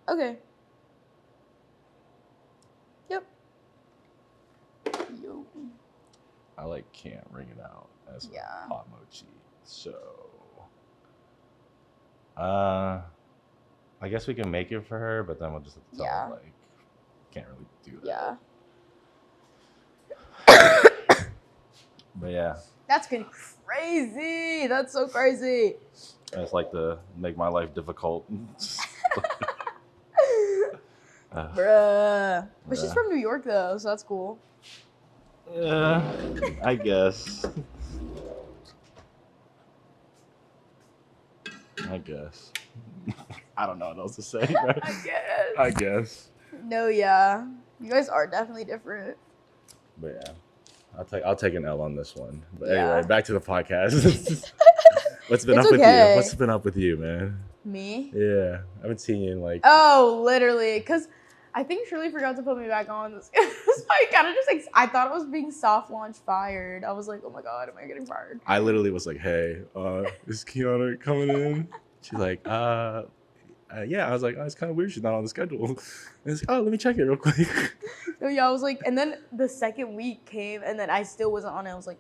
Okay. Yep. Yo. I can't ring it out as a hot mochi. So, I guess we can make it for her, but then we'll just have to tell her can't really do that. Yeah. But yeah. That's been crazy. That's so crazy. It's like to make my life difficult. Bruh. But she's from New York though, so that's cool. Yeah, I guess. I don't know what else to say. Right? I guess. No, yeah. You guys are definitely different. But yeah. I'll take an L on this one. But anyway, back to the podcast. What's been up with you? What's been up with you, man? Me? Yeah. I haven't seen you in like... Oh, literally. Because I think Shirley forgot to put me back on. So I kind of just I thought it was being soft launch fired. I was like, oh my God, am I getting fired? I literally was like, hey, is Keanna coming in? She's like, yeah. I was like, oh, it's kind of weird she's not on the schedule. And it's like, oh, let me check it real quick. So yeah, I was like, and then the second week came, and then I still wasn't on it. I was like,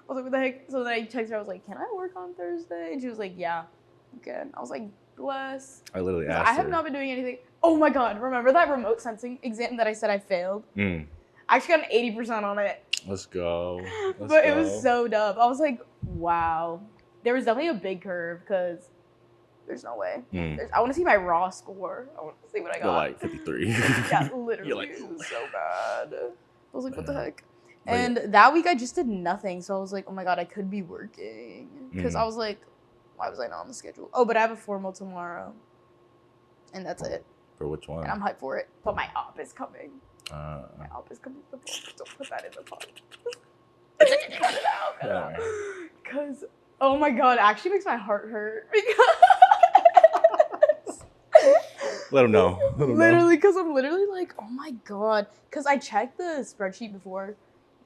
what the heck? So then I texted her. I was like, can I work on Thursday? And she was like, yeah, you can. I was like, bless. I literally asked her. I have not been doing anything. Oh my God, remember that remote sensing exam that I said I failed? I actually got an 80% on it. Let's go. It was so dumb. I was like, wow. There was definitely a big curve because there's no way. I want to see my raw score. I want to see what I got. You're like 53. Yeah, literally. You're like, it was so bad. I was like, what the heck? And that week I just did nothing. So I was like, oh my God, I could be working. Because I was like, why was I not on the schedule? Oh, but I have a formal tomorrow. And that's it. For which one? And I'm hyped for it. But my op is coming. My op is coming to the podcast. Don't put that in the podcast. Cut it out. Because, oh my God, it actually makes my heart hurt. Because Let them know. Literally, because I'm literally like, oh my God. Because I checked the spreadsheet before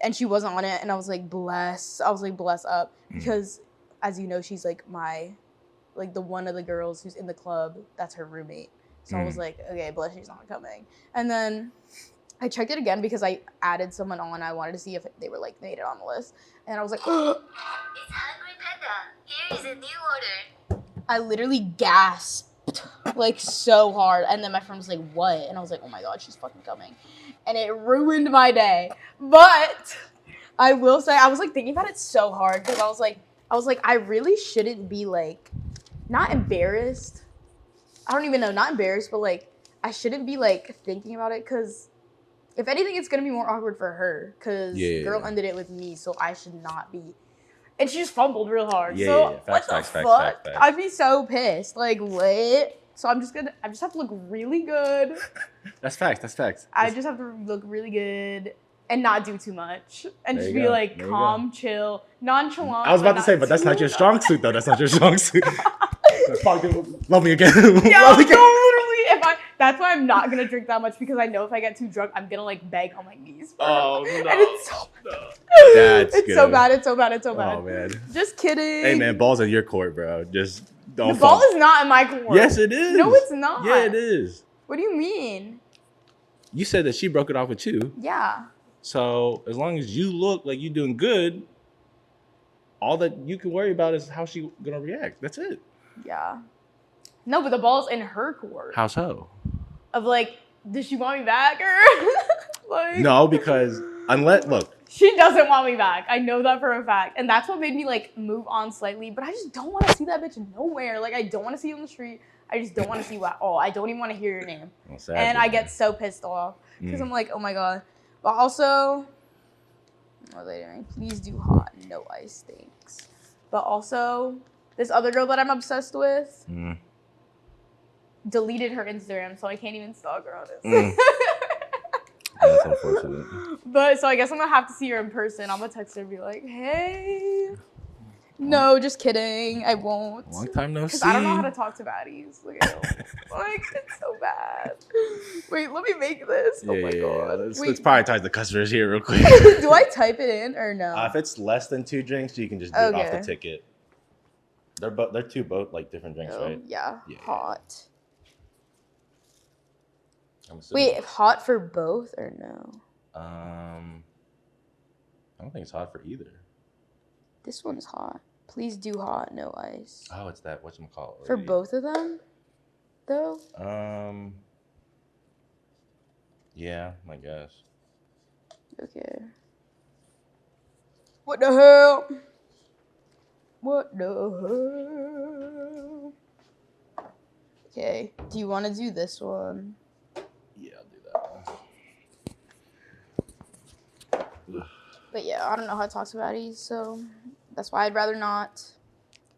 and she wasn't on it. And I was like, bless. I was like, bless up. Because, as you know, she's like the one of the girls who's in the club. That's her roommate. So I was like, okay, bless, she's not coming. And then I checked it again because I added someone on. I wanted to see if they were like made it on the list. And I was like, It's Hungry Panda. Here is a new order. I literally gasped like so hard. And then my friend was like, what? And I was like, oh my God, she's fucking coming. And it ruined my day. But I will say, I was like thinking about it so hard because I was like, I really shouldn't be like, not embarrassed. I don't even know, not embarrassed, but like, I shouldn't be like thinking about it because if anything, it's going to be more awkward for her because girl ended it with me, so I should not be. And she just fumbled real hard. Facts. I'd be so pissed. Like, what? So I just have to look really good. That's facts. I just have to look really good and not do too much. And just be like calm, chill, nonchalant. I was about to say, but that's not your strong suit though. That's not your strong suit. Love me again. Yeah, literally, that's why I'm not gonna drink that much because I know if I get too drunk, I'm gonna like beg on my knees. Oh no! And it's so bad. It's so bad. It's so bad. Oh man. Just kidding. Hey man, ball's in your court, bro. Just don't. The ball is not in my court. Yes, it is. No, it's not. Yeah, it is. What do you mean? You said that she broke it off with you. Yeah. So as long as you look like you're doing good, all that you can worry about is how she gonna react. That's it. Yeah. No, but the ball's in her court. How so? Of like, does she want me back or like? No, because look. She doesn't want me back. I know that for a fact. And that's what made me like move on slightly. But I just don't want to see that bitch nowhere. Like I don't want to see you on the street. I just don't want to see you at all. I don't even want to hear your name. Well, and I get so pissed off. Because I'm like, oh my God. But also, what are they doing? Please do hot, no ice, thanks. But also, this other girl that I'm obsessed with deleted her Instagram, so I can't even stalk her on it. That's unfortunate. But so I guess I'm gonna have to see her in person. I'm gonna text her and be like, hey. No, just kidding. I won't. Long time no see. Because I don't know how to talk to baddies. Like, it's so bad. Wait, let me make this. Oh my God. Let's prioritize the customers here real quick. Do I type it in or no? If it's less than 2 drinks, you can just do it off the ticket. They're two like different drinks, right? Yeah. Hot. I'm assuming. Wait, hot for both or no? I don't think it's hot for either. This one's hot. Please do hot, no ice. Oh, it's that whatchamacallit. For both of them, though? Yeah, I guess. Okay. What the hell? What the hell? Okay, do you want to do this one? Yeah, I'll do that one. But yeah, I don't know how to talk to baddies, so that's why I'd rather not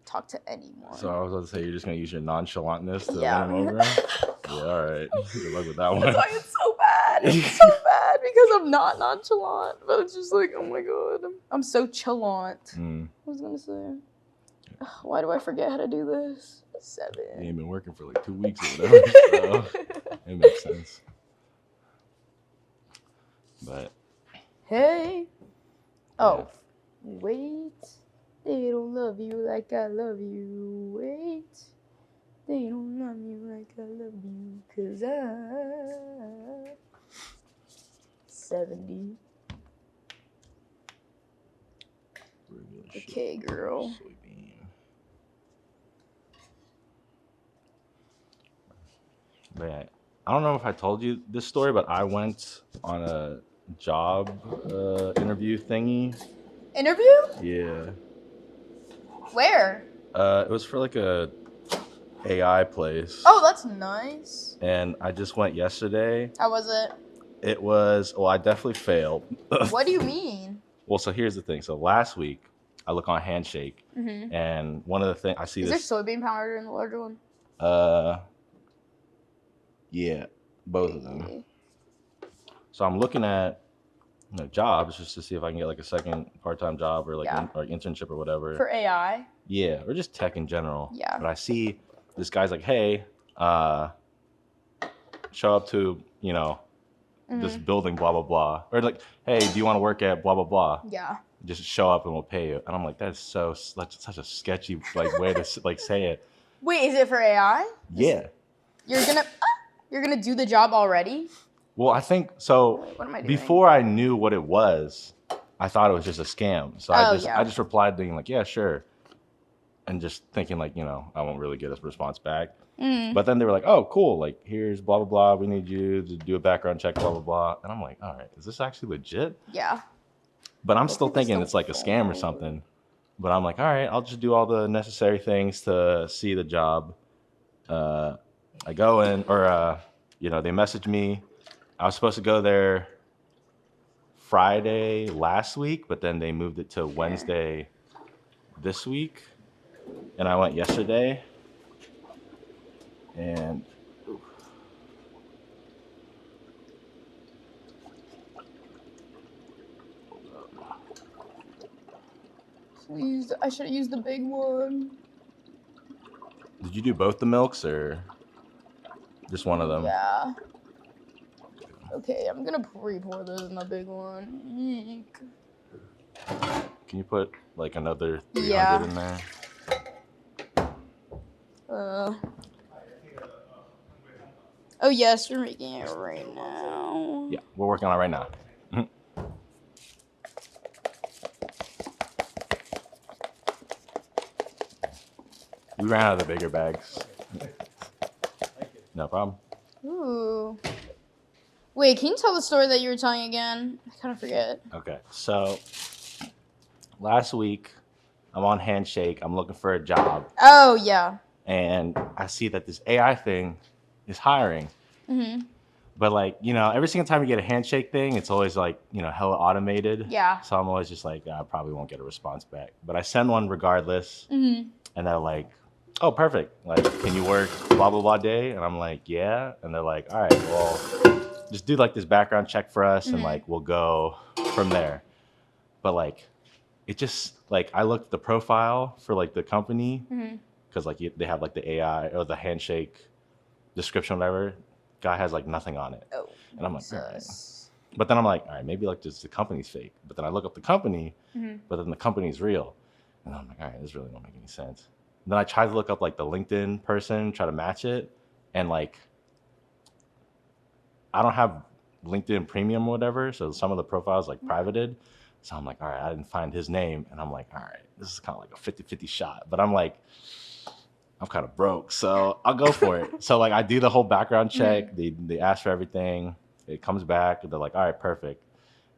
talk to anyone. So I was about to say you're just gonna use your nonchalantness to Yeah. win them over. Yeah, all right. Good luck with that one. That's why it's so bad. It's so bad because I'm not nonchalant, but it's just like, oh my god, I'm so chalant. Mm. I was gonna say, why do I forget how to do this? 7. You ain't been working for like 2 weeks or whatever, so it makes sense. But Hey. Oh, yeah. wait. They don't love you like I love you. Wait. They don't love you like I love you. 'Cause I 70. Okay, girl. Soybean. But yeah, I don't know if I told you this story, but I went on a job interview thingy. Interview? Yeah. Where? It was for like a AI place. Oh, that's nice. And I just went yesterday. How was it? It was, well, I definitely failed. What do you mean? Well, so here's the thing. So last week, I look on Handshake, Mm-hmm. and one of the things I see Is this. there soybean powder in the larger one? Yeah, both of them. So I'm looking at jobs just to see if I can get like a second part-time job or like like internship or whatever. For AI? Yeah, or just tech in general. Yeah. But I see this guy's like, hey, show up to, this building, blah, blah, blah. Or like, hey, do you want to work at blah, blah, blah? Yeah. Just show up and we'll pay you. And I'm like, that's such a sketchy way to like say it. Wait, is it for AI? Yeah. You're gonna do the job already? Well, I think so. Wait, what am I doing? Before I knew what it was, I thought it was just a scam. So I just replied being like, yeah, sure. And just thinking like, I won't really get a response back. But then they were like, oh, cool. Like, here's blah, blah, blah. We need you to do a background check, blah, blah, blah. And I'm like, all right, is this actually legit? Yeah. But I'm still thinking it's like a scam or something. But I'm like, all right, I'll just do all the necessary things to see the job. I go in, or, they message me. I was supposed to go there Friday last week, but then they moved it to Wednesday this week. And I went yesterday. And Please, I should have used the big one. did you do both the milks or just one of them? Yeah. Okay, I'm gonna pre-pour this in the big one. Eek. Can you put like another 300 in there? Oh yes, we're making it right now. Yeah, we're working on it right now. We ran out of the bigger bags. No problem. Ooh. Wait, can you tell the story that you were telling again? I kind of forget. Okay, so last week I'm on Handshake. I'm looking for a job. Oh, yeah. And I see that this AI thing is hiring. Mm-hmm. But like, every single time you get a Handshake thing, it's always like, hella automated. Yeah. So I'm always just like, I probably won't get a response back. But I send one regardless. Mm-hmm. And they're like, oh, perfect. Like, can you work blah, blah, blah day? And I'm like, yeah. And they're like, all right, well, just do like this background check for us. And like, we'll go from there. But like, it just like, I looked at the profile for like the company. Because like they have like the AI or the Handshake description, whatever. Guy has like nothing on it. Oh, and I'm like, all right. But then I'm like, all right, maybe like just the company's fake. But then I look up the company, but then the company's real. And I'm like, all right, this really don't make any sense. And then I tried to look up like the LinkedIn person, try to match it. And like, I don't have LinkedIn Premium or whatever, so some of the profiles like privated. So I'm like, all right, I didn't find his name, and I'm like, all right, this is kind of like a 50-50 shot. But I'm like, I'm kind of broke, so I'll go for it. So like I do the whole background check. They ask for everything. It comes back. They're like, all right, perfect.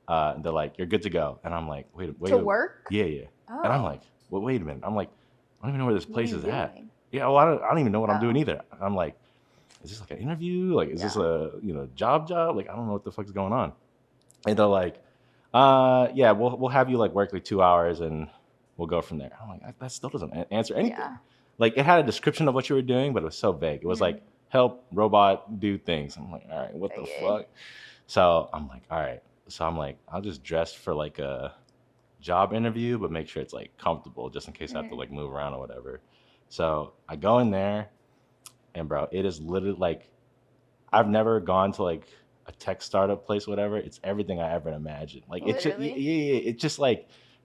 They're like, you're good to go. And I'm like, wait. To work? Yeah. Oh. And I'm like, well, wait a minute. I'm like, I don't even know where this What are place you is at. doing? Yeah, well, I don't even know what I'm doing Oh. either. I'm like, is this like an interview? Like, is this a job? Like, I don't know what the fuck's going on. And they're like, yeah, we'll have you like work like 2 hours and we'll go from there. I'm like, that still doesn't answer anything. Yeah. Like, it had a description of what you were doing, but it was so vague. It was like, help robot do things. I'm like, all right, what the fuck? So I'm like, all right. So I'm like, I'll just dress for like a job interview, but make sure it's like comfortable just in case I have to like move around or whatever. So I go in there, and bro, it is literally like, I've never gone to like a tech startup place, whatever. It's everything I ever imagined. Like it's just, it's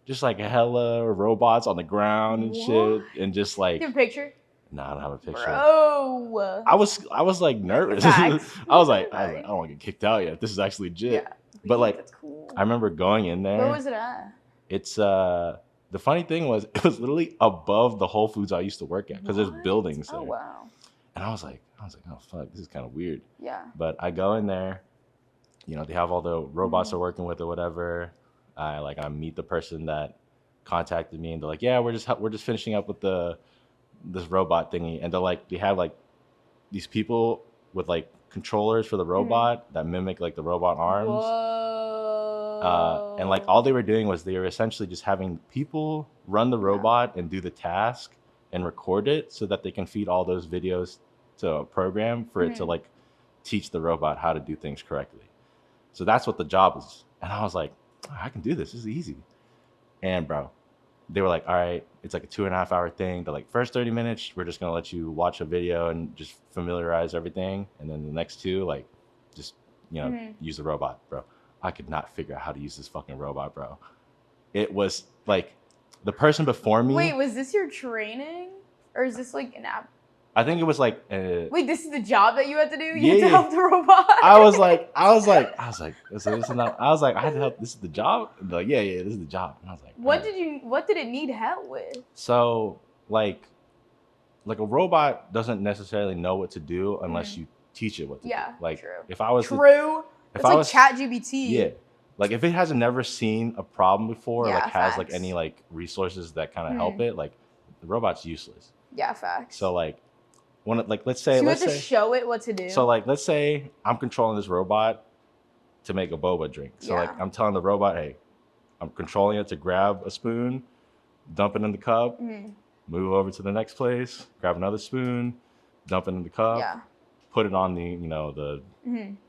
just like hella robots on the ground and shit, and just like. You have a picture? No, I don't have a picture. Bro. I was like nervous. I was like, I don't want to get kicked out yet. This is actually legit. Yeah. But like, that's cool. I remember going in there. Where was it at? It's the funny thing was it was literally above the Whole Foods I used to work at because there's buildings there. Oh wow. And I was like, oh fuck, this is kind of weird. Yeah. But I go in there, they have all the robots they're working with or whatever. I meet the person that contacted me, and they're like, yeah, we're just finishing up with this robot thingy, and they have like these people with like controllers for the robot that mimic like the robot arms. Whoa. And like all they were doing was they were essentially just having people run the robot and do the task and record it so that they can feed all those videos to a program for it to like teach the robot how to do things correctly. So that's what the job is. And I was like, oh, I can do this. This is easy. And bro, they were like, all right, it's like a 2.5 hour thing. They're like, first 30 minutes, we're just going to let you watch a video and just familiarize everything. And then the next 2, like, just, use the robot, bro. I could not figure out how to use this fucking robot, bro. It was like the person before me. Wait, was this your training? Or is this like an app? I think it was like. Wait, this is the job that you had to do? You had to help the robot? I was like, so this is not, I was like, I had to help. This is the job? And they're like, yeah, this is the job. And I was like, what did it need help with? So like a robot doesn't necessarily know what to do unless you teach it what to do. Like true. If I was It's like ChatGPT. Yeah. Like if it has never seen a problem before, like has facts. like any like resources that kind of help it, like the robot's useless. Yeah, facts. So like let's So say you have to show it what to do. So like let's say I'm controlling this robot to make a boba drink. So like I'm telling the robot, hey, I'm controlling it to grab a spoon, dump it in the cup, move over to the next place, grab another spoon, dump it in the cup, put it on the the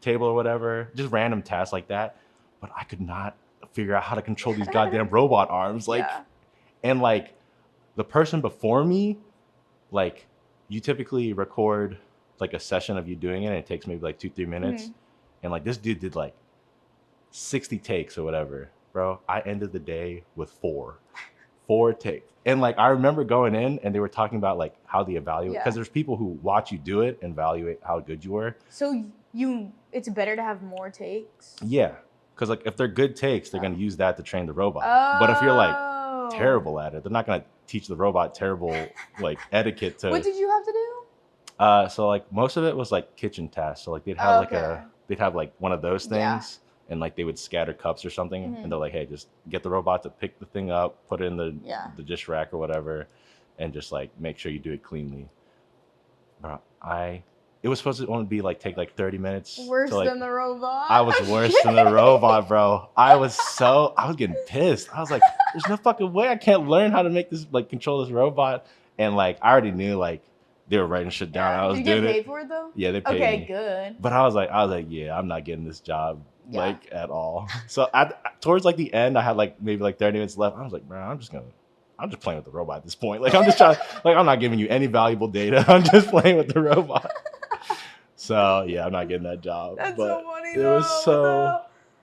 table or whatever, just random tasks like that. But I could not figure out how to control these goddamn robot arms. Like, and like the person before me, like you typically record like a session of you doing it, and it takes maybe like 2-3 minutes. And like this dude did like 60 takes or whatever, bro. I ended the day with 4 takes. And like I remember going in and they were talking about like how they evaluate, because there's people who watch you do it and evaluate how good you were. So it's better to have more takes? Yeah, because like if they're good takes, they're gonna use that to train the robot. But if you're like terrible at it, they're not gonna teach the robot terrible like etiquette to. What did you have to do? So like most of it was like kitchen tasks. So like they'd have they'd have like one of those things. And like they would scatter cups or something, and they're like, "Hey, just get the robot to pick the thing up, put it in the dish rack or whatever, and just like make sure you do it cleanly." Bro, it was supposed to only be like take like 30 minutes. Worse than the robot. I was worse than the robot, bro. I was getting pissed. I was like, "There's no fucking way I can't learn how to make this like control this robot." And like I already knew like they were writing shit down. I was doing it. Did you get doing paid for it though? Yeah, they paid me. Okay, good. But I was like, yeah, I'm not getting this job. Like at all. So towards like the end, I had like maybe like 30 minutes left. I was like, bro, I'm just playing with the robot at this point. Like I'm just trying, like I'm not giving you any valuable data. I'm just playing with the robot. So yeah, I'm not getting that job. That's but so funny.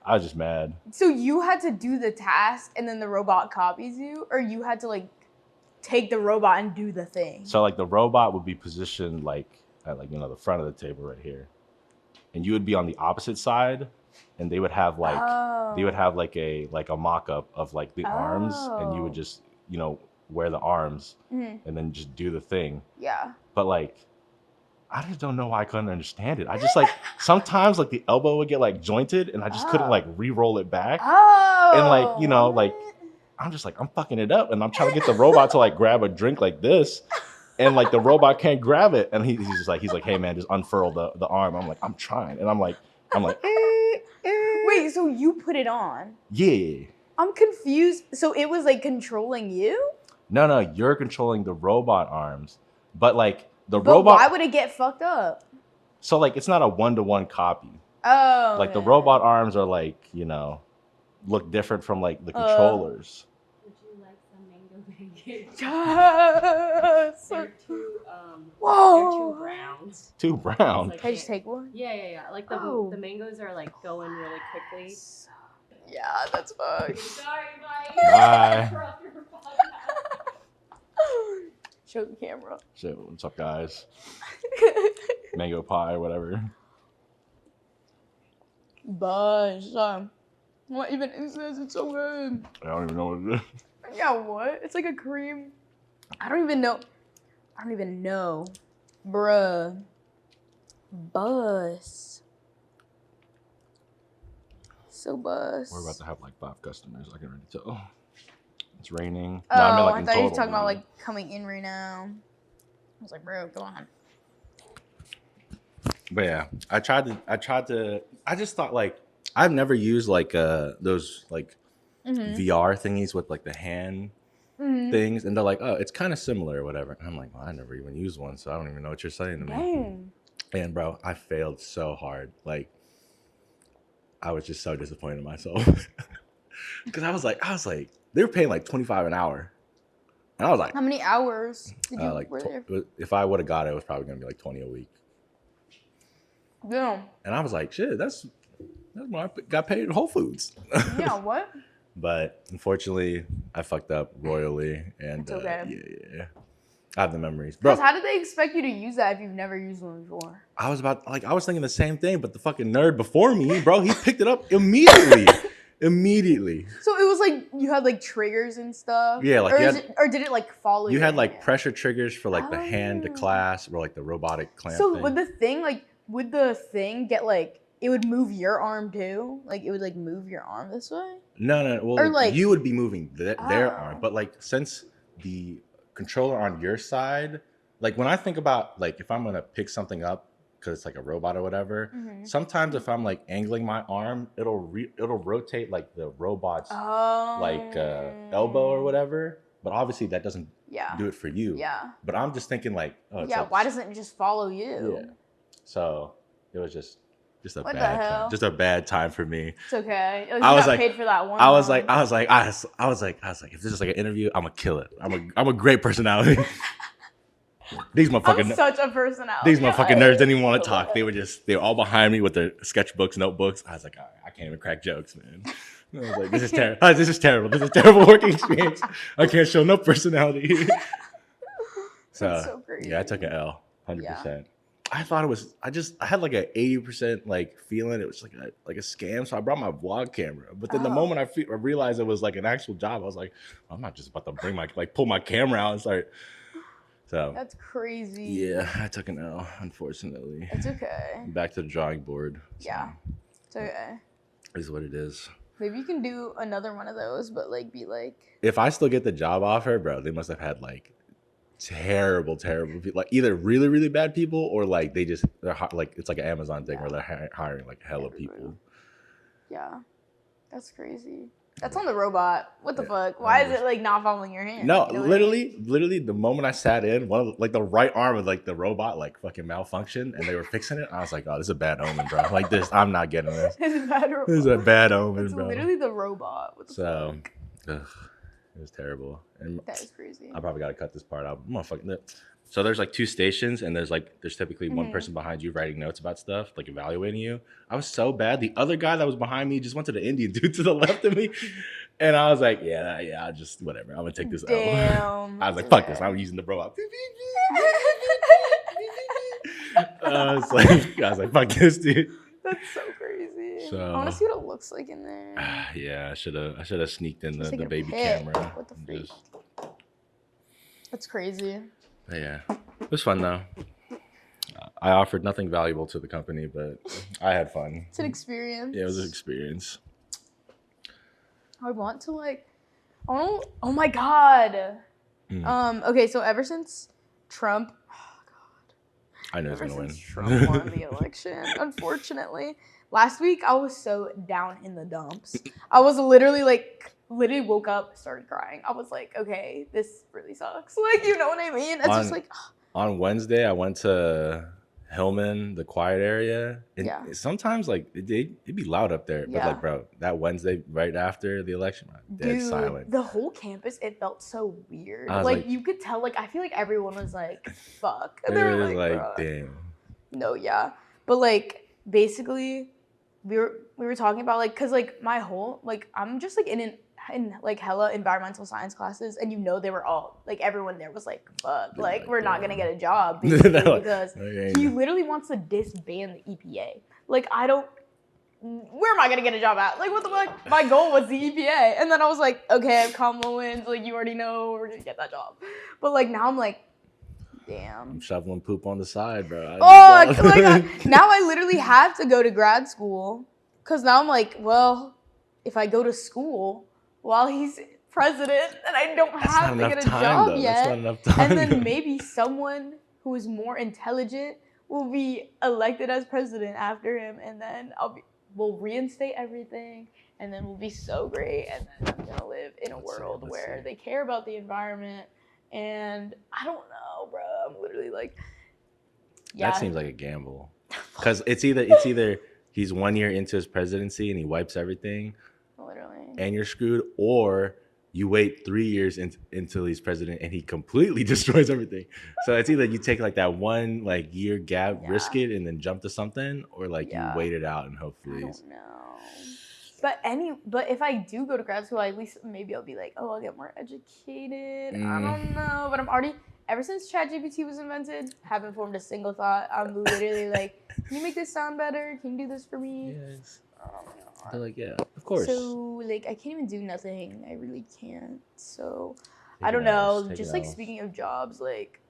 I was just mad. So you had to do the task and then the robot copies you, or you had to like take the robot and do the thing? So like the robot would be positioned like at like the front of the table right here. and you would be on the opposite side, and they would have like a mock-up of like the arms, and you would just wear the arms and then just do the thing. Yeah. But like, I just don't know why I couldn't understand it. I just like sometimes like the elbow would get like jointed, and I just couldn't like re-roll it back. And like like I'm just like I'm fucking it up, and I'm trying to get the robot to like grab a drink like this. And like the robot can't grab it, and he's like, hey man, just unfurl the arm. I'm like, I'm trying, and I'm like, Wait, so you put it on? Yeah. I'm confused. So it was like controlling you? No, you're controlling the robot arms, but like robot. Why would it get fucked up? So like it's not a 1-to-1 copy. Oh. Like the robot arms are like look different from like the controllers. Yes. They're two, Whoa. they're two browns. Two browns. Like, Can I just take one? Yeah. Like the mangoes are like going really quickly. Yeah, that's fucked. Sorry, Bye. Show the camera. Shit, what's up, guys? Mango pie, whatever. But what even is this? It's so good. I don't even know what it is. Yeah, what? It's like a cream. I don't even know. Bruh. Bus. So bus. We're about to have like 5 customers. I can already tell. It's raining. Oh, No, I mean, like, I in thought you were total, talking about maybe. like coming in right now. I was like, bro, go on. But yeah, I just thought like I've never used like those like VR thingies with like the hand things, and they're like, oh, it's kind of similar or whatever. And I'm like, well, I never even used one, so I don't even know what you're saying to me. Dang. And bro, I failed so hard. Like, I was just so disappointed in myself because I was like, they were paying like $25 an hour, and I was like, How many hours did you like were there? if I would have got it, it was probably gonna be like 20 a week. Yeah. And I was like, shit, that's what I got paid at Whole Foods. Yeah, what? But unfortunately, I fucked up royally, and It's okay. yeah, I have the memories, bro. Because how did they expect you to use that if you've never used one before? I was thinking the same thing, but the fucking nerd before me, bro, he picked it up immediately. So it was like you had like triggers and stuff. Yeah, like or did it like follow you? You had like pressure triggers for like the hand to clasp or like the robotic clamp. So thing. would the thing get like it would move your arm too? Like it would like move your arm this way? No. Well, Or, like- you would be moving their Oh. arm, but like since the controller on your side, like when I think about like if I'm gonna pick something up because it's like a robot or whatever, sometimes if I'm like angling my arm, it'll rotate like the robot's like elbow or whatever. But obviously that doesn't do it for you. Yeah. But I'm just thinking like, oh, it's like, why doesn't it just follow you? Yeah. So it was just a What the bad hell? time. Just a bad time for me. It's okay. You I was got like- paid for that one. I was like, if this is like an interview, I'm gonna kill it. I'm a great personality. These I'm motherfucking such a personality. These motherfucking nerds didn't even want to talk. They were all behind me with their sketchbooks, notebooks. I was like, all right, I can't even crack jokes, man. I was like, this is terrible. This is terrible. This is a terrible working experience. I can't show no personality. That's so crazy. Yeah, I took an L, 100%. Yeah. I thought it was. I had like an 80% like feeling it was like a scam. So I brought my vlog camera. But then the moment I realized it was like an actual job, I was like, I'm not just about to pull my camera out and start. So That's crazy. yeah, I took an L, unfortunately. It's okay. Back to the drawing board. So Yeah. It's okay. it is what it is. Maybe you can do another one of those, but like be like. If I still get the job offer, bro, they must have had like terrible people, like either really, really bad people or like they're like it's like an Amazon thing where they're hiring like hella people. Yeah. That's crazy. That's on the robot. What the Yeah, fuck? Why is it like not following your hand? No, You know what I mean? literally, the moment I sat in, one of like the right arm of like the robot like fucking malfunctioned, and they were fixing it. I was like, oh, this is a bad omen, bro. Like this, I'm not getting this. It's a bad robot. This is a bad omen, It's bro. literally the robot. What the So, fuck? it was terrible, and That is crazy. I probably got to cut this part out. Motherfucking. So there's like 2 stations, and there's typically one person behind you writing notes about stuff, like evaluating you. I was so bad. The other guy that was behind me just went to the Indian dude to the left of me, and I was like, yeah, I just whatever. I'm gonna take this L. Damn. I was like, fuck this. I'm using the robot. I was like, fuck this, dude. That's so crazy. So- I want to see what it looks like in there. Yeah, I should have sneaked in Just the take a baby pic. camera. What the and freak? just- That's crazy. but yeah, it was fun though. I offered nothing valuable to the company, but I had fun. It's an experience. Yeah, it was an experience. I want to like, oh my god. Okay, so ever since Trump, I know ever he's gonna win. since Trump won the election, unfortunately, last week I was so down in the dumps. I was literally woke up, started crying. I was like, okay, this really sucks. Like, you know what I mean? It's just like, On Wednesday, I went to Hillman, the quiet area, and Yeah. sometimes like it'd be loud up there, but Yeah. like, bro, that Wednesday right after the election, dead dude, silent. the whole campus, it felt so weird. I was Like, like- you could tell, like, I feel like everyone was like, fuck. It They were was like, "Bruh." damn. No, yeah. But like basically we were talking about like cuz like my whole like I'm just like in like hella environmental science classes, and you know they were all like everyone there was like fuck, They're like like, we're not going to damn. get a job basically, They're like, because okay. he literally wants to disband the EPA. Like where am I going to get a job at? Like what the fuck? My goal was the EPA. And then I was like, okay, if Kamala wins, like you already know we're going to get that job. But like now I'm like, damn. I'm shoveling poop on the side, bro. Now I literally have to go to grad school because now I'm like, well, if I go to school while he's president, and I don't have to get a job yet, That's not enough time. and then maybe someone who is more intelligent will be elected as president after him, and then we'll reinstate everything, and then we'll be so great, and then I'm gonna live in a world where they care about the environment. And I don't know, bro. I'm literally like, yeah. That seems like a gamble. Because it's either he's 1 year into his presidency and he wipes everything, Literally. and you're screwed, or you wait 3 years until he's president and he completely destroys everything. So it's either you take like that 1 year gap, risk it, and then jump to something, or like you wait it out and I hopefully. don't know. But if I do go to grad school, at least maybe I'll be like, oh, I'll get more educated. I don't know. But I'm already, ever since ChatGPT was invented, haven't formed a single thought. I'm literally like, can you make this sound better? Can you do this for me? Yes. They're like, yeah, of course. So like I can't even do nothing. I really can't. So Take I don't it else, know. take Just it like else. speaking of jobs, like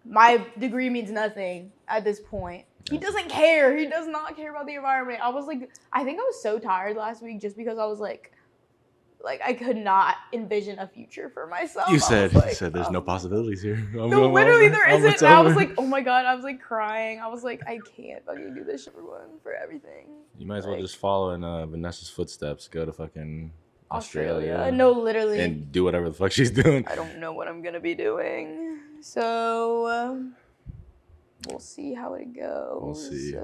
my degree means nothing at this point. He doesn't care. He does not care about the environment. I was like, I think I was so tired last week just because I was like I could not envision a future for myself. You said there's no oh. possibilities here. No, literally there isn't. And I was like, oh my god, I was like crying. I was like, I can't fucking do this shit for everything. You might as well Like, just follow in Vanessa's footsteps. Go to fucking Australia. No, literally. And do whatever the fuck she's doing. I don't know what I'm gonna be doing. So we'll see how it goes. We'll see.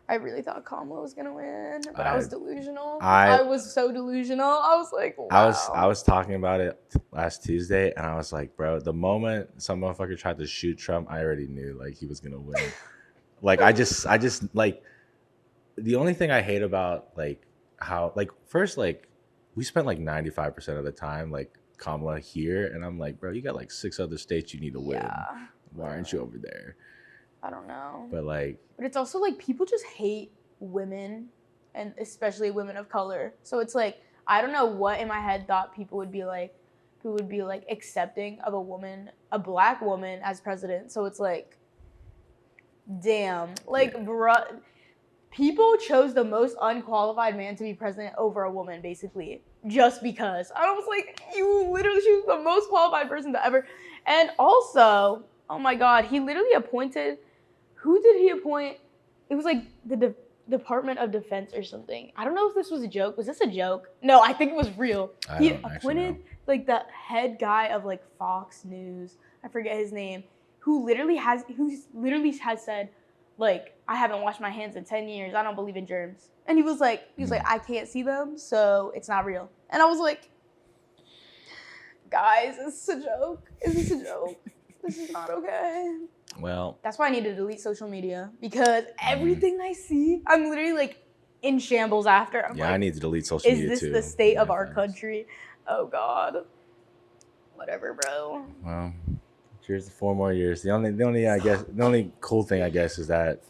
I really thought Kamala was gonna win, but I was delusional. I was so delusional. I was like, wow. I was talking about it last Tuesday, and I was like, bro, the moment some motherfucker tried to shoot Trump, I already knew like he was gonna win. Like I just like the only thing I hate about like how like first like we spent like 95% of the time like Kamala here, and I'm like, bro, you got like 6 other states you need to win. Yeah. Why aren't you over there? I don't know. But it's also like people just hate women, and especially women of color. So it's like I don't know what in my head thought people would be like, who would be like accepting of a black woman as president. So it's like, damn, like bruh, people chose the most unqualified man to be president over a woman, basically, just because. I was like, you literally choose the most qualified person to ever. And also, oh my God, he literally appointed. Who did he appoint? It was like the Department of Defense or something. I don't know if this was a joke. Was this a joke? No, I think it was real. He appointed like the head guy of like Fox News. I forget his name. Who literally has said, like, I haven't washed my hands in 10 years. I don't believe in germs. And he was like, I can't see them, so it's not real. And I was like, guys, is this a joke? Is this a joke? This is not okay. well, That's why I need to delete social media, because everything I see, I'm literally like in shambles after. I'm I like, need to delete social media too. is this the state of our Facts. country? Oh God. Whatever, bro. Well, Cheers to 4 more years. The only cool thing I guess is that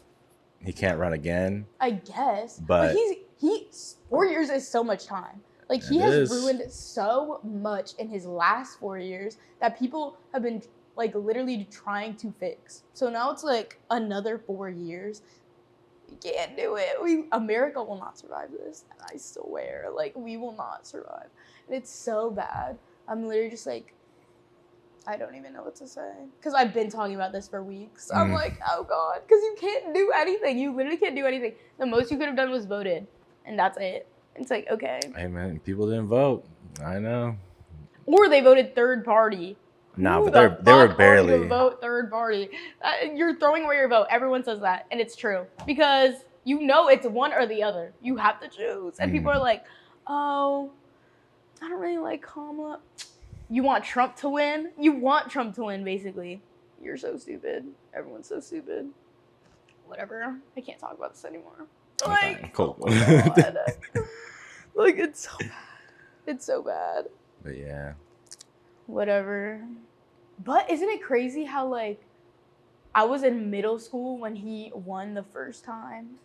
he can't run again. I guess. But he's 4 years is so much time. Like he It has is. ruined so much in his last 4 years that people have been like literally trying to fix. So now it's like another 4 years. We can't do it. America will not survive this. And I swear, like we will not survive. And it's so bad. I'm literally just like, I don't even know what to say. Because I've been talking about this for weeks. I'm like, oh God. Because you can't do anything. You literally can't do anything. The most you could have done was voted. And that's it. It's like, okay. hey man, people didn't vote. I know. Or they voted third party. Nah, Who but the they were fuck barely. wanted to vote third party. You're throwing away your vote. Everyone says that. And it's true. Because you know it's one or the other. You have to choose. And people are like, oh, I don't really like Kamala. You want Trump to win? You want Trump to win, basically. You're so stupid. Everyone's so stupid. Whatever. I can't talk about this anymore. Okay, Like, cool. oh my God. Like, it's so bad. It's so bad. But yeah. Whatever. But isn't it crazy how, like, I was in middle school when he won the first time?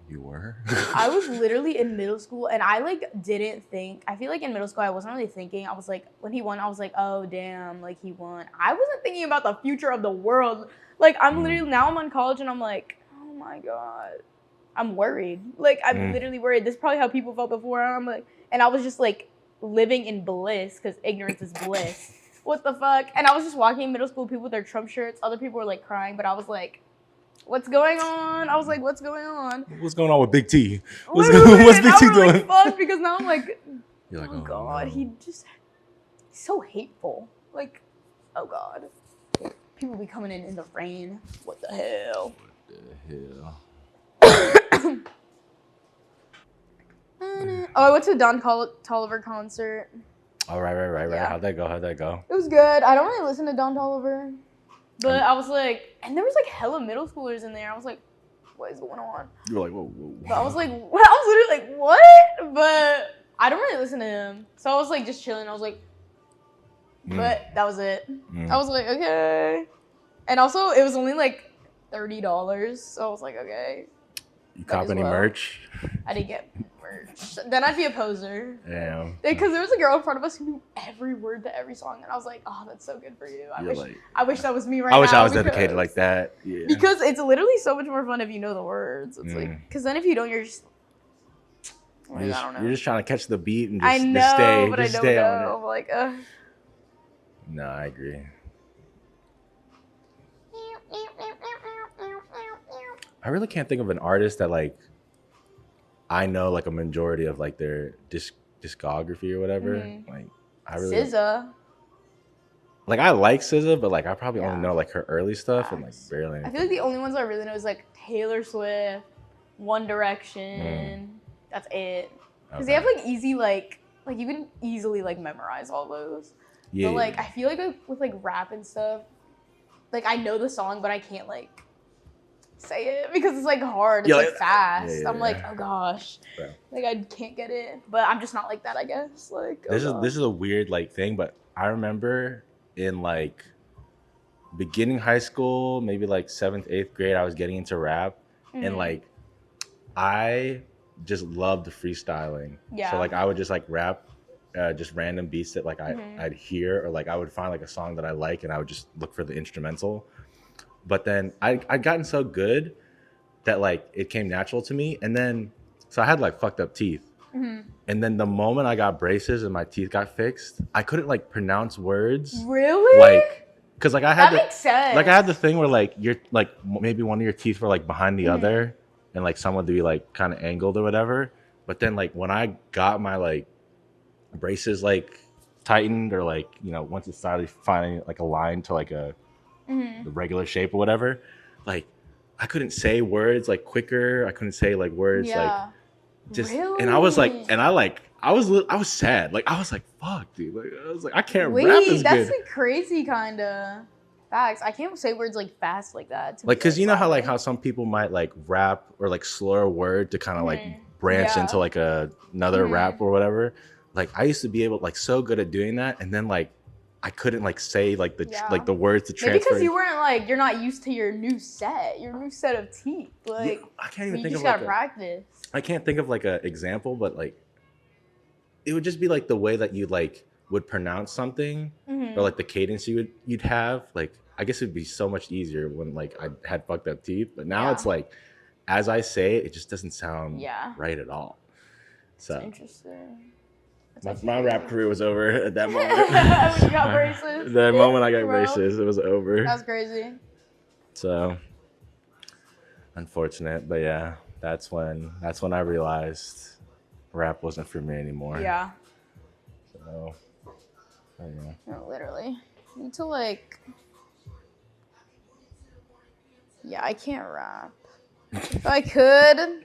You were? I was literally in middle school, and I, like, didn't think. I feel like in middle school, I wasn't really thinking. I was like, when he won, I was like, oh, damn, like, he won. I wasn't thinking about the future of the world. Like, I'm literally, now I'm on college, and I'm like, oh, my God. I'm worried. Like, I'm literally worried. This is probably how people felt before. I'm like, and I was just, like, living in bliss, because ignorance is bliss. What the fuck? And I was just walking in middle school, people with their Trump shirts. Other people were, like, crying, but I was like, what's going on? I was like, what's going on? What's going on with Big T? What's Literally, Big and T I was doing? like, fuck, because now I'm like, You're like, oh God, no. he's so hateful. Like, oh God. People be coming in the rain. What the hell? What the hell? Oh, I went to the Don Toliver concert. Oh, right. Yeah. How'd that go? It was good. I don't really listen to Don Toliver. But I was like, and there was like hella middle schoolers in there. I was like, what is going on? You were like, whoa. But I was like, what? I was literally like, what? But I don't really listen to him. So I was like just chilling. I was like, but that was it. I was like, okay. And also, it was only like $30. So I was like, okay. You cop any merch? I didn't get merch. Then I'd be a poser. Yeah. Because there was a girl in front of us who knew every word to every song. And I was like, oh, that's so good for you. I wish that was me right now. I wish I was dedicated like that. Yeah. Because it's literally so much more fun if you know the words. It's like, because then if you don't, you're just, like, I don't know. You're just trying to catch the beat and I just, know, just stay, but just I stay don't on know. I'm like, No, I agree. I really can't think of an artist that like I know like a majority of like their discography or whatever. Like I really SZA. like I like SZA, but like I probably only know like her early stuff and like barely. I feel like the only ones I really know is like Taylor Swift, One Direction. That's it. Because they have like easy like you can easily like memorize all those. Yeah. But like I feel like with like rap and stuff, like I know the song, but I can't like say it because it's like hard. It's like fast. I'm like, oh gosh, like I can't get it. But I'm just not like that, I guess. Like this is a weird like thing, but I remember in like beginning high school, maybe like 7th, 8th grade, I was getting into rap, and like I just loved freestyling. Yeah. So like I would just like rap. Just random beats that like I'd hear, or like I would find like a song that I like and I would just look for the instrumental. But then I'd gotten so good that like it came natural to me. And then so I had like fucked up teeth. And then the moment I got braces and my teeth got fixed, I couldn't like pronounce words. Really? Like, cause like I had makes sense. Like I had the thing where like you're like maybe one of your teeth were like behind the other, and like some would be like kind of angled or whatever. But then like when I got my like braces like tightened, or like, you know, once it started finding like a line to like the regular shape or whatever, like I couldn't say words like quicker. I couldn't say like words like just really? And I was like, and I was sad. Like I was like, fuck, dude. Like I was like, I can't rap as that's good. like crazy kind of facts. I can't say words like fast like that. Like, cause you know how like how some people might like rap or like slur a word to kind of like branch into like another rap or whatever. Like I used to be able like so good at doing that, and then like I couldn't like say like the Yeah. like the words to Maybe transfer. because you weren't like, you're not used to your new set of teeth. Like, I can't even you think just of gotta like practice. I can't think of like an example, but like it would just be like the way that you like would pronounce something or like the cadence you'd have. Like I guess it'd be so much easier when like I had fucked up teeth, but now it's like as I say it, it just doesn't sound right at all. So That's interesting. my rap career was over at that moment. When you got braces. The moment I got Bro. braces, it was over. That's crazy. So unfortunate, but yeah, that's when I realized rap wasn't for me anymore. Yeah. So yeah. No, literally. I need to like. Yeah, I can't rap. If I could.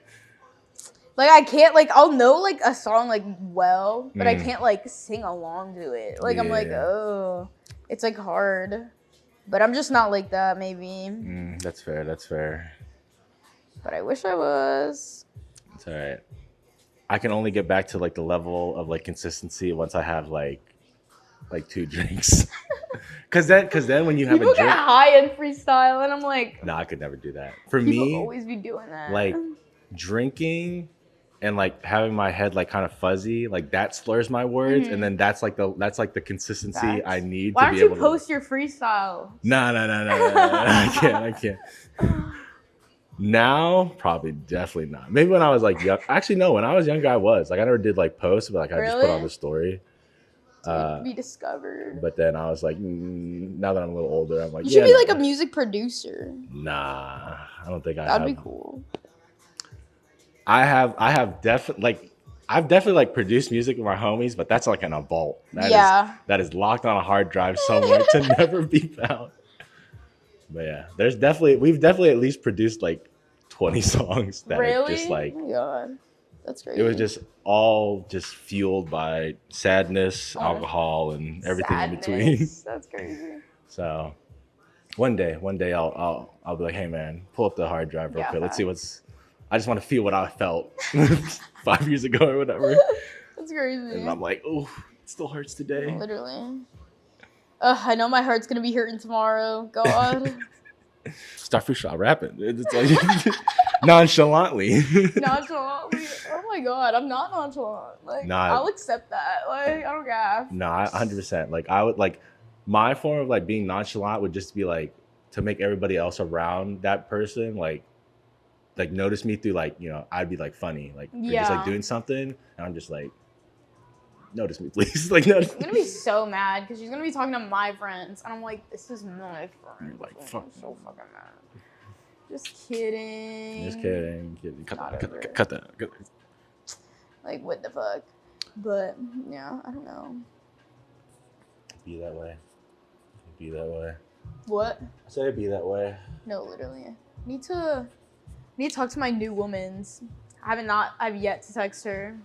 Like I can't like I'll know like a song like well, but I can't like sing along to it. Like I'm like, oh, it's like hard. But I'm just not like that maybe. That's fair. But I wish I was. It's all right. I can only get back to like the level of like consistency once I have like 2 drinks. Cause then when you have People a drink, get high and freestyle, and I'm like, no, I could never do that. For people me, always be doing that. like drinking and like having my head like kind of fuzzy, like that slurs my words, and then that's like the consistency Facts. I need Why to be don't able you to post your freestyle? No. I can't. Now, probably definitely not. Maybe when I was like young. Actually, no. When I was younger, I was like I never did like posts, but like I just put on the story. To be discovered. But then I was like, now that I'm a little older, I'm like, You should be like a music producer. Nah, I don't think That'd be cool. I've definitely like produced music with my homies, but that's like in a vault. That is locked on a hard drive somewhere to never be found. But yeah, we've definitely at least produced like 20 songs that are just like, oh my god, that's crazy. It was just all just fueled by sadness, alcohol, and everything in between. That's crazy. So one day I'll be like, hey man, pull up the hard drive real quick. Let's see I just want to feel what I felt 5 years ago or whatever. That's crazy. And I'm like, oh, it still hurts today. Literally. I know my heart's gonna be hurting tomorrow. God. Start freestyle rapping. It's like nonchalantly. Nonchalantly. Oh my god, I'm not nonchalant. Like I'll accept that. Like I don't care. Nah, 100%. Like I would like my form of like being nonchalant would just be like to make everybody else around that person like notice me through like, you know, I'd be like funny. Like they're just like doing something and I'm just like, notice me please. Like notice. I'm gonna be so mad because she's gonna be talking to my friends and I'm like, this is my friend. Like fuck. I'm so fucking mad. Just kidding. Cut that. Like what the fuck? But yeah, I don't know. Be that way. What? I said it'd be that way. No, literally. I need to talk to my new woman's. I've yet to text her.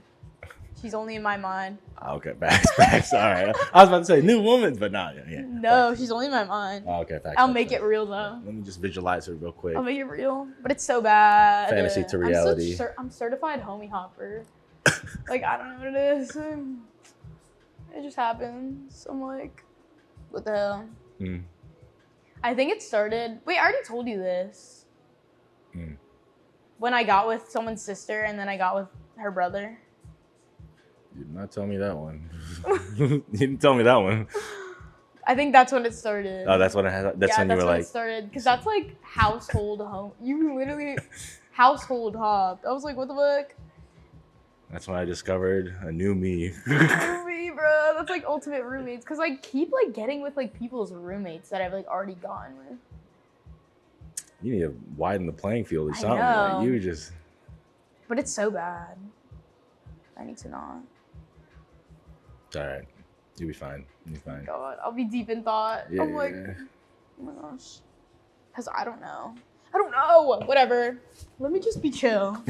She's only in my mind. Okay, facts. All right. I was about to say new woman, but not. Yeah. No, facts. She's only in my mind. Okay, facts. I'll make it real though. Let me just visualize her real quick. I'll make it real, but it's so bad. Fantasy to reality. I'm certified homie hopper. Like I don't know what it is. It just happens. I'm like, what the hell? I think it started. Wait, I already told you this. When I got with someone's sister and then I got with her brother. You did not tell me that one. You didn't tell me that one. I think that's when it started. Oh, that's when that's when you were like. It started because that's like household home. You literally household hopped. I was like, what the fuck? That's when I discovered a new me. New me, bro. That's like ultimate roommates. Cause I keep like getting with like people's roommates that I've like already gone with. You need to widen the playing field or something. Know. Like, you just. But it's so bad. I need to not. It's all right. You'll be fine. God, I'll be deep in thought. Yeah. I'm like, oh my gosh. Because I don't know. Whatever. Let me just be chill.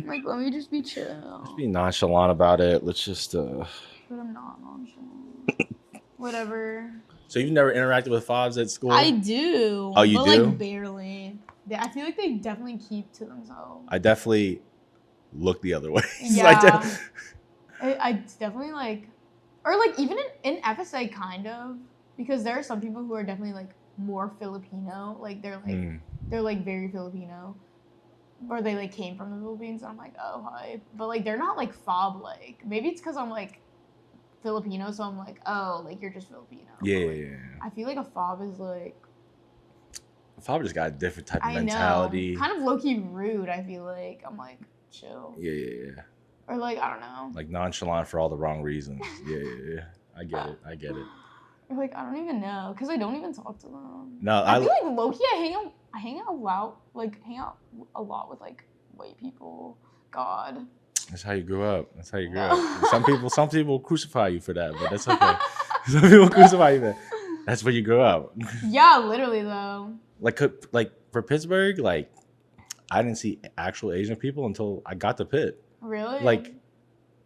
Let me just be chill. Just be nonchalant about it. Let's just. But I'm not nonchalant. Whatever. So you've never interacted with fobs at school? I do. Oh, you do? Like barely. I feel like they definitely keep to themselves. I definitely look the other way. Yeah. I definitely like Or like even in FSA kind of, because there are some people who are definitely like more Filipino, like they're like very Filipino, or they like came from the Philippines, and I'm like, oh hi, but like they're not like fob like. Maybe it's because I'm like Filipino, so I'm like, oh, like you're just Filipino. Yeah, But, like, yeah. I feel like a fob is like, Fob just got a different type of I mentality. know, kind of low key rude. I feel like I'm like chill. Yeah. Or like I don't know. Like nonchalant for all the wrong reasons. Yeah. I get it. Or like I don't even know, because I don't even talk to them. No, I feel like low key I hang out a lot with like white people. God. That's how you grew up. Some people crucify you for that, but that's okay. Some people crucify you for that. That's where you grew up. Yeah, literally though. Like for Pittsburgh, like I didn't see actual Asian people until I got to Pitt. Really? Like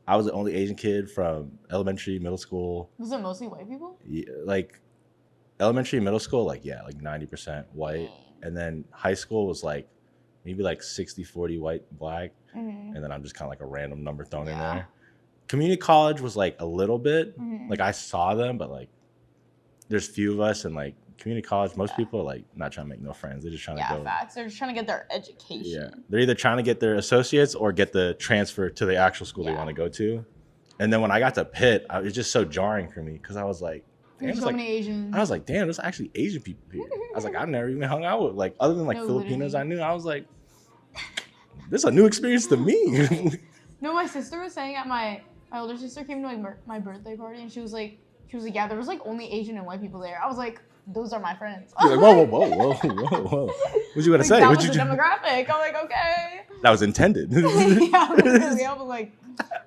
I was the only Asian kid from elementary, middle school. Was it mostly white people? Yeah, like elementary, middle school, like 90% white. And then high school was like maybe like 60-40 white, black. Mm-hmm. And then I'm just kind of like a random number thrown in there. Community college was like a little bit. Mm-hmm. Like I saw them, but like there's few of us, and like community college, most people are like not trying to make no friends. They're just trying to go. Yeah, facts. They're just trying to get their education. Yeah, they're either trying to get their associates or get the transfer to the actual school they want to go to. And then when I got to Pitt, it was just so jarring for me because I was like, there's so many Asians. I was like, damn, there's actually Asian people here. I was like, I never even hung out with, like, other than like Filipinos I knew. I was like, this is a new experience to me. No, my sister was saying at my older sister came to my birthday party, and she was like, yeah, there was like only Asian and white people there. I was like, those are my friends. You're like, whoa. What you gonna say? That What was you the demographic. I'm like, okay. That was intended. Yeah, literally. I was like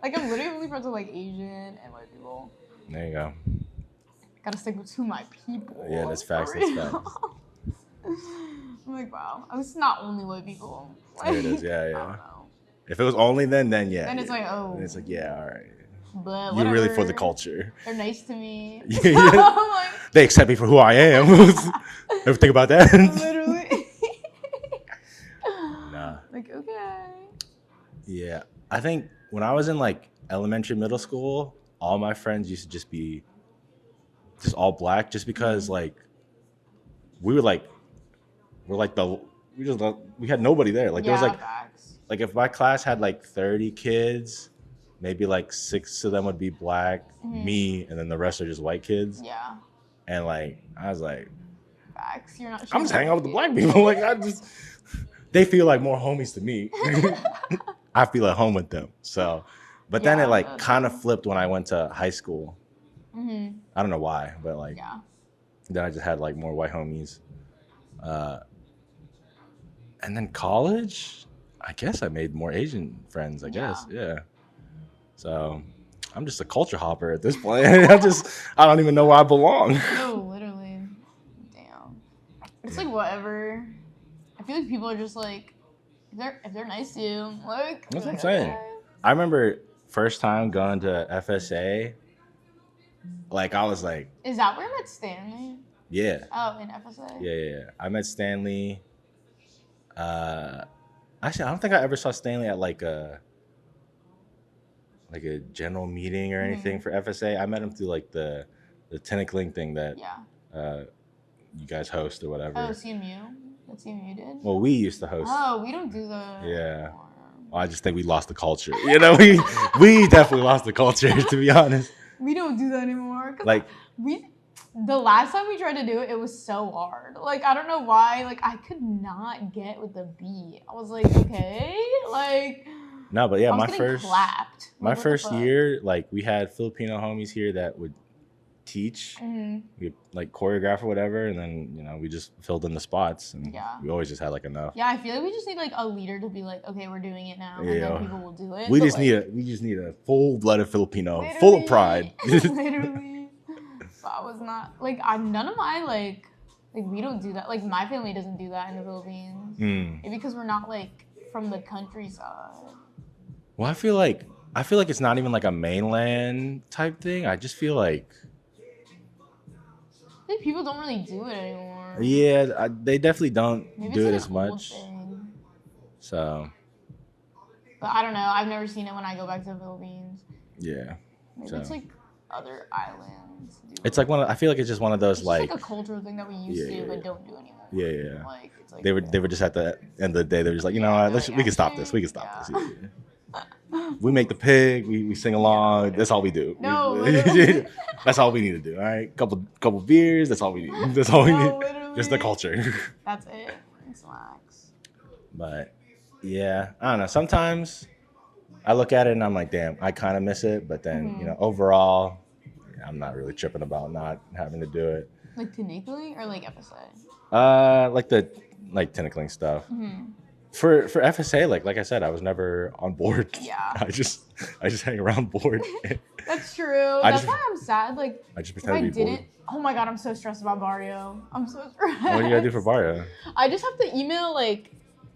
I'm literally only friends with like Asian and white people. There you go. Gotta stick to my people. Yeah, that's facts. I'm like, wow. I was not only white people. There it is. Yeah. I don't know. If it was only then yeah. Then it's like, oh. Then it's like, yeah, all right. But you're really for the culture. They're nice to me. Yeah. Like, they accept me for who I am. Ever think about that? Literally. Nah. Like, okay. Yeah. I think when I was in like elementary, middle school, all my friends used to just be just all black, just because like we had nobody there. Like there was like facts. Like if my class had like 30 kids, maybe like 6 of them would be black, me, and then the rest are just white kids. Yeah. And like I was like, facts. You're not. I'm just hanging out with the black people. Like they feel like more homies to me. I feel at home with them. So, but then it like kind of flipped when I went to high school. Mm-hmm. I don't know why, but like then I just had like more white homies. And then college, I guess I made more Asian friends. I guess, yeah. So I'm just a culture hopper at this point. I don't even know where I belong. No, literally. Damn. It's like whatever. I feel like people are just like, if they're nice to you, like. That's what I'm saying. I remember first time going to FSA, like I was like. Is that where I met Stanley? Yeah. Oh, in FSA? Yeah. I met Stanley. Actually, I don't think I ever saw Stanley at like a general meeting or anything for FSA. I met him through like the Tinicling thing that you guys host or whatever. Oh, CMU? That CMU did? Well, we used to host. Oh, we don't do that. Yeah. Well, I just think we lost the culture. You know, we definitely lost the culture, to be honest. We don't do that anymore. Like the last time we tried to do it, it was so hard. Like, I don't know why. Like, I could not get with the beat. I was like, okay, like. No, but yeah, my first year, like we had Filipino homies here that would teach, we like choreograph or whatever, and then we just filled in the spots, and we always just had like enough. Yeah, I feel like we just need like a leader to be like, okay, we're doing it now, and then people will do it. We just need a full-blooded Filipino, full of pride. Literally. But I was not like none of my like we don't do that. Like my family doesn't do that in the Philippines. Maybe because we're not like from the countryside. Well, I feel like it's not even like a mainland type thing. I just feel like I think people don't really do it anymore. Yeah, they definitely don't do it like as much. So. But I don't know. I've never seen it when I go back to the Philippines. Yeah. Maybe it's like other islands do. It's like I feel like it's just one of those It's just like like a cultural thing that we used to, but don't do anymore. Yeah. Like, it's like They were just at the end of the day. They were just like, you know what? We can stop this. We can stop this. Yeah. We make the pig. We sing along. That's all we do. No, literally. That's all we need to do. All right, couple beers. That's all we need. That's all we need. Literally. Just the culture. That's it. It's lax. But yeah, I don't know. Sometimes I look at it and I'm like, damn, I kind of miss it. But then you know, overall, I'm not really tripping about not having to do it. Like technically or like FSA? Like the tentacling stuff. For FSA, like I said, I was never on board. Yeah. I just hang around bored. That's true. That's why I'm sad. Like I just if pretend I to be didn't. Oh my god, I'm so stressed about Barrio. I'm so stressed. bored. What do you gotta do for Barrio? I just have to email like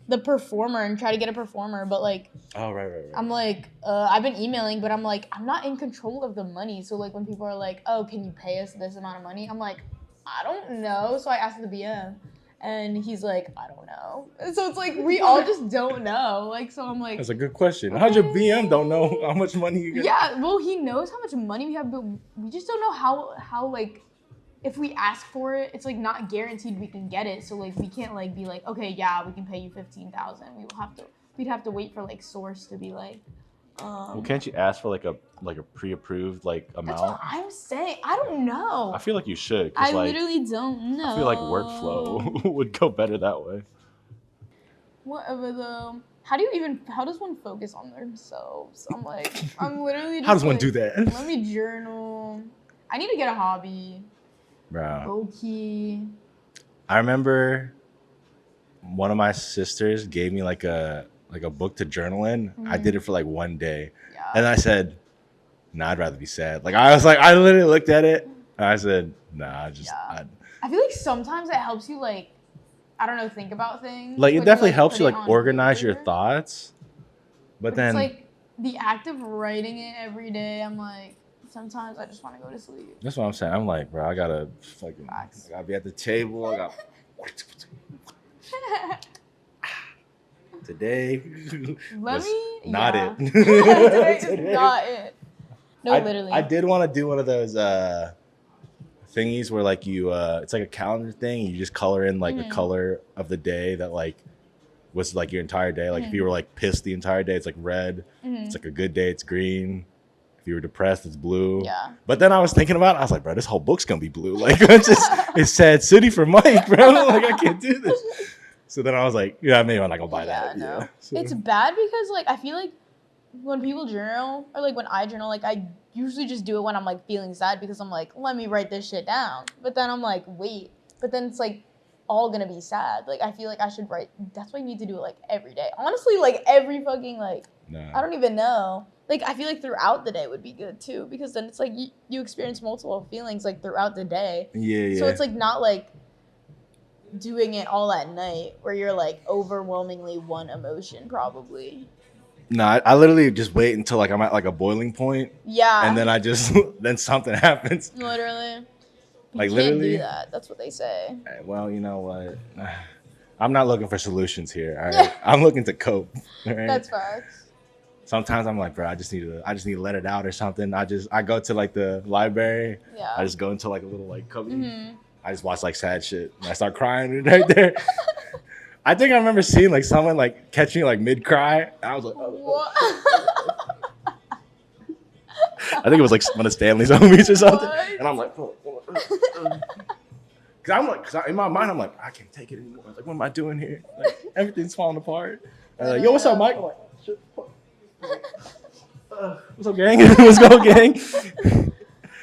the performer and try to get a performer, but like Oh right. I'm like I've been emailing, but I'm like I'm not in control of the money. So like when people are like, oh, can you pay us this amount of money? I'm like, I don't know. So I asked the BM. And he's like, I don't know. And so it's like, we all just don't know. Like, so I'm like. That's a good question. How'd your BM don't know how much money you get? Yeah, well, he knows how much money we have, but we just don't know how like, if we ask for it, it's like not guaranteed we can get it. So like, we can't like be like, okay, yeah, we can pay you $15,000. We'd have to wait for like source to be like. Well, can't you ask for like a pre-approved like amount? That's what I'm saying. I don't know. I feel like you should. I literally don't know. I feel like workflow would go better that way. Whatever though. How does one focus on themselves? I'm like, I'm literally just How does one like, do that? Let me journal. I need to get a hobby. Bro. Low key. I remember one of my sisters gave me like a book to journal in. I did it for like one day. Yeah. And I said, nah, I'd rather be sad. Like I literally looked at it and I said, nah, I feel like sometimes it helps you like, I don't know, think about things. like it but definitely like, helps put you it like on organize your paper. thoughts. But then it's like the act of writing it every day, I'm like, sometimes I just want to go to sleep. that's what I'm saying. I'm like, bro, I gotta be at the table. I got today. Not it. Today is not it. No, literally. I did want to do one of those thingies where like you it's like a calendar thing. You just color in like a color of the day that like was like your entire day. Like if you were like pissed the entire day, it's like red. It's like a good day, it's green. If you were depressed, it's blue. Yeah. But then I was thinking about it, I was like, bro, this whole book's gonna be blue. Like it's sad city for Mike, bro. Like I can't do this. So then I was like, yeah, maybe I'm not gonna buy that. No. Yeah. So, It's bad because like I feel like when people journal or like when I journal, like I usually just do it when I'm like feeling sad because I'm like, let me write this shit down. But then I'm like, wait. But then it's like all gonna be sad. Like I feel like I should write. That's why you need to do it like every day. Honestly, like every fucking like I don't even know. Like I feel like throughout the day would be good too because then it's like you experience multiple feelings like throughout the day. Yeah. So it's like not like doing it all at night where you're like overwhelmingly one emotion probably. No, I literally just wait until like I'm at like a boiling point. Yeah. And then I just then something happens. Literally. Like You can't literally. do that. That's what they say. Well, you know what? I'm not looking for solutions here. All right, I'm looking to cope. All right? That's facts. Sometimes I'm like, bro, I just need to let it out or something. I go to like the library. Yeah. I just go into like a little like cubby. Mm-hmm. I just watch like sad shit and I start crying right there. I think I remember seeing like someone like catch me like mid cry. And I was like, oh. What? I think it was like one of Stanley's homies or something. What? And I'm like, oh. Cause in my mind I'm like, I can't take it anymore. Like, what am I doing here? Like, everything's falling apart. And like, yo, what's up, Mike? I'm like, oh, shit. What's up, gang? What's going, gang?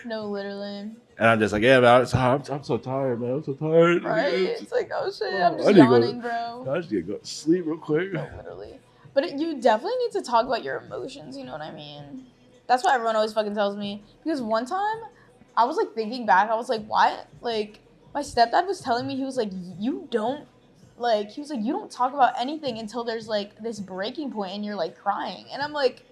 No, literally. And I'm just like, yeah, man, I'm so tired, man. I'm so tired. Right? It's like, oh shit, I'm I just need to go yawning, bro. I just need to go to sleep real quick. No, literally. But you definitely need to talk about your emotions, you know what I mean? That's what everyone always fucking tells me. Because one time, I was like thinking back, I was like, why? Like, my stepdad was telling me, he was like, you don't talk about anything until there's like this breaking point and you're like crying. And I'm like,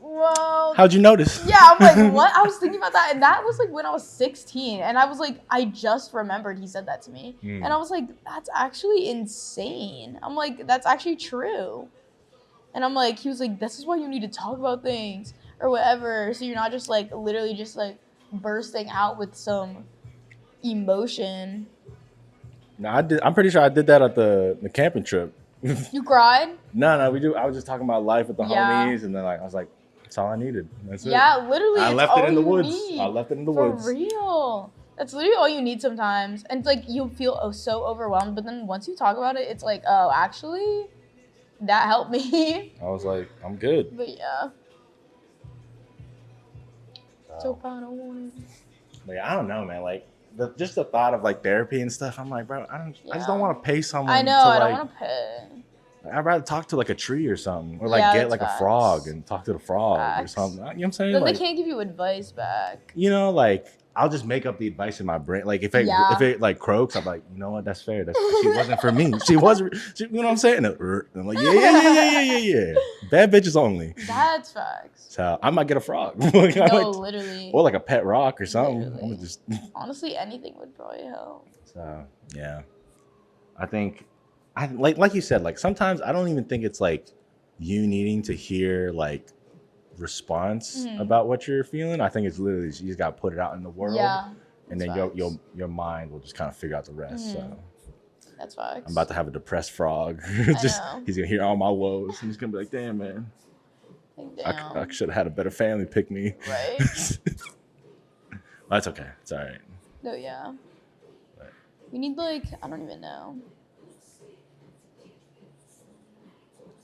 well. How'd you notice? Yeah, I'm like, what? I was thinking about that. And that was like when I was 16. And I was like, I just remembered he said that to me. And I was like, that's actually insane. I'm like, that's actually true. And I'm like, he was like, this is why you need to talk about things. or whatever. So you're not just like literally just like bursting out with some emotion. No, I'm pretty sure I did that at the camping trip. You cried? No, we do. I was just talking about life with the Yeah. homies, and then like I was like, that's all I needed. That's it. Yeah, literally. I it's left it all in the you woods. need. I left it in the For woods. real. That's literally all you need sometimes. And it's like you feel so overwhelmed, but then once you talk about it, it's like, oh, actually, that helped me. I was like, I'm good. But yeah. So final one. Like, I don't know, man. Like just the thought of like therapy and stuff. I'm like, bro, I just don't want to pay someone. I know, to, I don't like, want to pay. I'd rather talk to like a tree or something, or like Yeah, get that's like a facts. frog and talk to the frog Facts. or something. You know what I'm saying? Then Like, they can't give you advice back. you know, like I'll just make up the advice in my brain. Like if it like croaks, I'm like, you know what? That's fair. She wasn't for me. She wasn't. You know what I'm saying? And I'm like, yeah. Bad bitches only. That's facts. So I might get a frog. No, literally. Or like a pet rock or something. Literally. I'm gonna just. Honestly, anything would probably help. So yeah, I think like you said, like sometimes I don't even think it's like you needing to hear like response about what you're feeling. I think it's literally you just gotta put it out in the world, and then your mind will just kind of figure out the rest. So that's facts. I'm about to have a depressed frog. He's gonna hear all my woes, and he's gonna be like, "Damn, man, I should have had a better family pick me." Right. That's okay. It's all right. No, yeah. We need like I don't even know.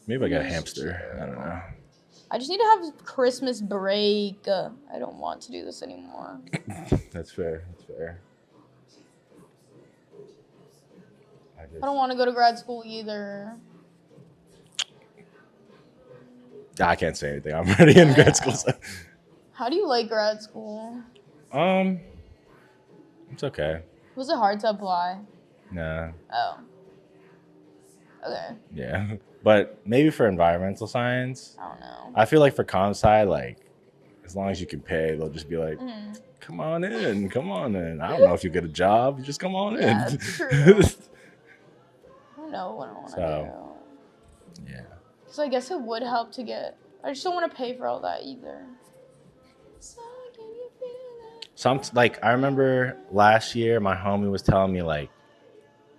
Maybe I got a hamster. I don't know. I just need to have Christmas break. I don't want to do this anymore. That's fair. I don't want to go to grad school either. I can't say anything. I'm already in grad school. So. How do you like grad school? It's okay. Was it hard to apply? Nah. Oh. Okay. Yeah. But maybe for environmental science. I don't know. I feel like for comp sci, like, as long as you can pay, they'll just be like, come on in. I don't know if you get a job. You just come on in. That's true. I don't know what I want to do. Yeah. So I guess it would help to get... I just don't want to pay for all that either. So can you feel it? I remember last year, my homie was telling me, like,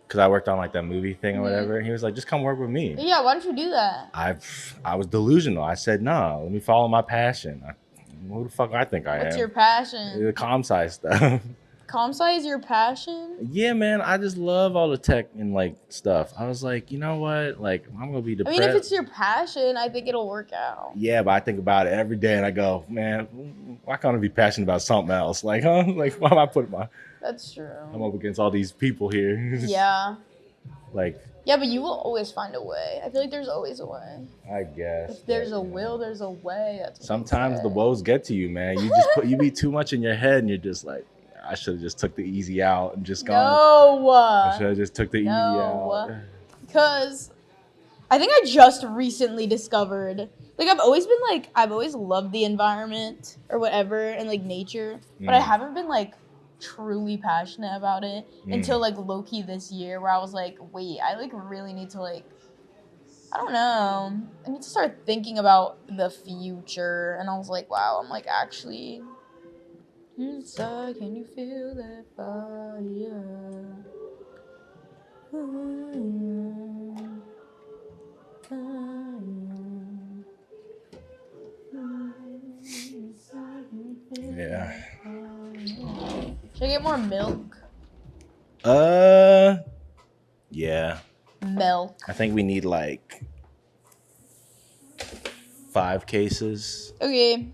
because I worked on like that movie thing or whatever. And he was like, just come work with me. Yeah, why don't you do that? I was delusional. I said, no, let me follow my passion. Who the fuck I think I am? What's your passion? The comm sci stuff. Comm sci is your passion? Yeah, man. I just love all the tech and like stuff. I was like, you know what? Like, I'm going to be depressed. I mean, if it's your passion, I think it'll work out. Yeah, but I think about it every day and I go, man, why can't I be passionate about something else? Like, huh? Like, why am I putting That's true. I'm up against all these people here. Yeah. Like. Yeah, but you will always find a way. I feel like there's always a way. I guess. If there's a will, there's a way. That's what sometimes the woes get to you, man. You be too much in your head and you're just like, I should have just took the easy out and just gone. No. I should have just took the easy out. Because I think I just recently discovered, like I've always loved the environment or whatever and like nature, but I haven't been like truly passionate about it until like low-key this year where I was like, wait, I like really need to like, I don't know, I need to start thinking about the future. And I was like, wow, I'm like actually inside, can you feel that fire? Yeah. Should I get more milk? Yeah. Milk. I think we need like 5 cases. Okay.